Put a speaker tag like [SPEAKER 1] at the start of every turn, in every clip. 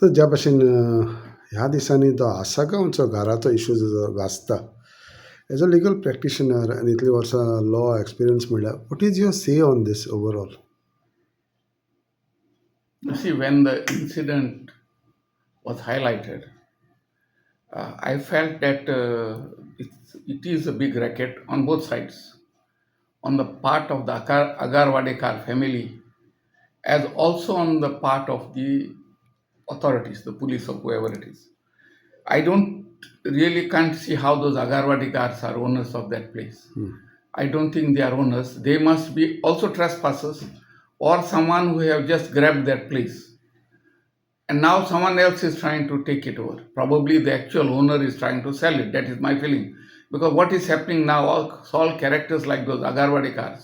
[SPEAKER 1] तर ज्या भाशेन ह्या दिसांनी तो आसागांवचो घराचो इशू जो गाजता एज अ लिगल प्रॅक्टिशनर आनी इतली वर्सां लॉ एक्सपिरियन्स म्हणल्यार what is your say on this overall?
[SPEAKER 2] You see, when the incident was highlighted, I felt that it is a big racket on both sides, on the part of the Agarwadekar family, as also on the part of the authorities, the police or whoever it is. I don't really can't see how those Agarwadekars are owners of that place. I don't think they are owners. They must be also trespassers or someone who have just grabbed that place. And now someone else is trying to take it over. Probably the actual owner is trying to sell it. That is my feeling. Because what is happening now, all characters like those Agarwadekars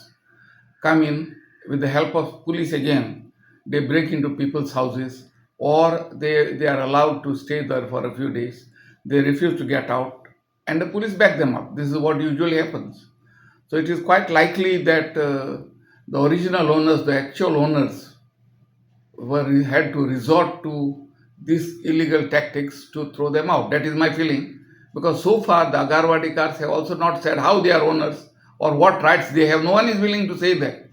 [SPEAKER 2] come in with the help of police again. They break into people's houses or they are allowed to stay there for a few days. They refuse to get out and the police back them up. This is what usually happens. So it is quite likely that the original owners, the actual owners, had to resort to these illegal tactics to throw them out. That is my feeling. Because so far the Agarwadekars have also not said how they are owners or what rights they have. No one is willing to say that.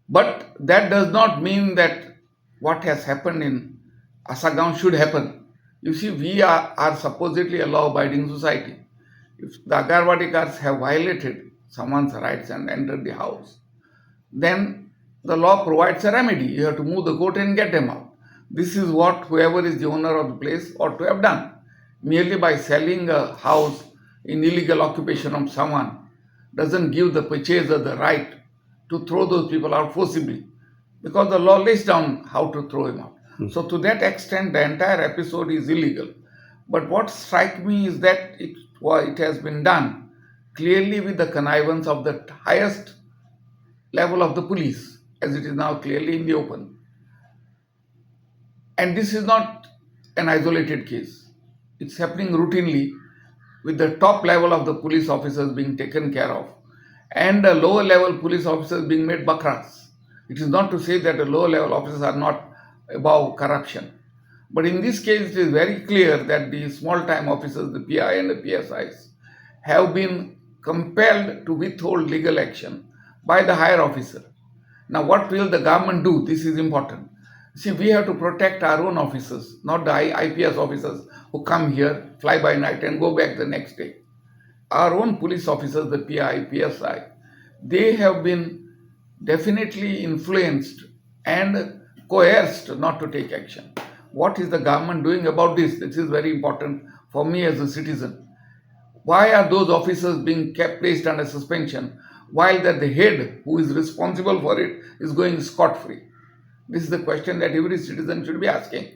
[SPEAKER 2] But that does not mean that what has happened in Assagao should happen. You see, we are supposedly a law-abiding society. If the Agarwadekars have violated someone's rights and entered the house, then the law provides a remedy. You have to move the court and get them out. This is what whoever is the owner of the place ought to have done. Merely by selling a house in illegal occupation of someone doesn't give the purchaser the right to throw those people out forcibly, because the law lays down how to throw him out. So to that extent, the entire episode is illegal. But what strikes me is that it has been done clearly with the connivance of the highest level of the police, as it is now clearly in the open. And this is not an isolated case. It's happening routinely with the top level of the police officers being taken care of and the lower level police officers being made bakras. It is not to say that the lower level officers are not above corruption. But in this case, it is very clear that the small time officers, the PI and the PSIs, have been compelled to withhold legal action by the higher officer. Now, what will the government do? This is important. See, we have to protect our own officers, not the IPS officers who come here, fly by night and go back the next day. Our own police officers, the PI, PSI, they have been definitely influenced and coerced not to take action. What is the government doing about this? This is very important for me as a citizen. Why are those officers being placed under suspension while that the head who is responsible for it is going scot-free? This is the question that every citizen should be asking.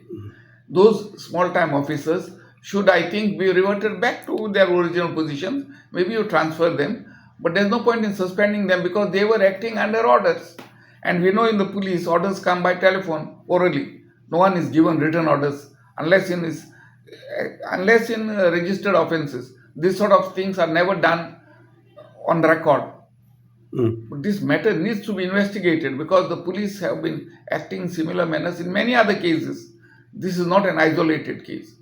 [SPEAKER 2] Those small-time officers should, I think, be reverted back to their original positions. Maybe you transfer them, but there's no point in suspending them because they were acting under orders. And we know in the police, orders come by telephone, orally. No one is given written orders unless in registered offenses. This sort of things are never done on record. But this matter needs to be investigated because the police have been acting similar manners in many other cases. This is not an isolated case.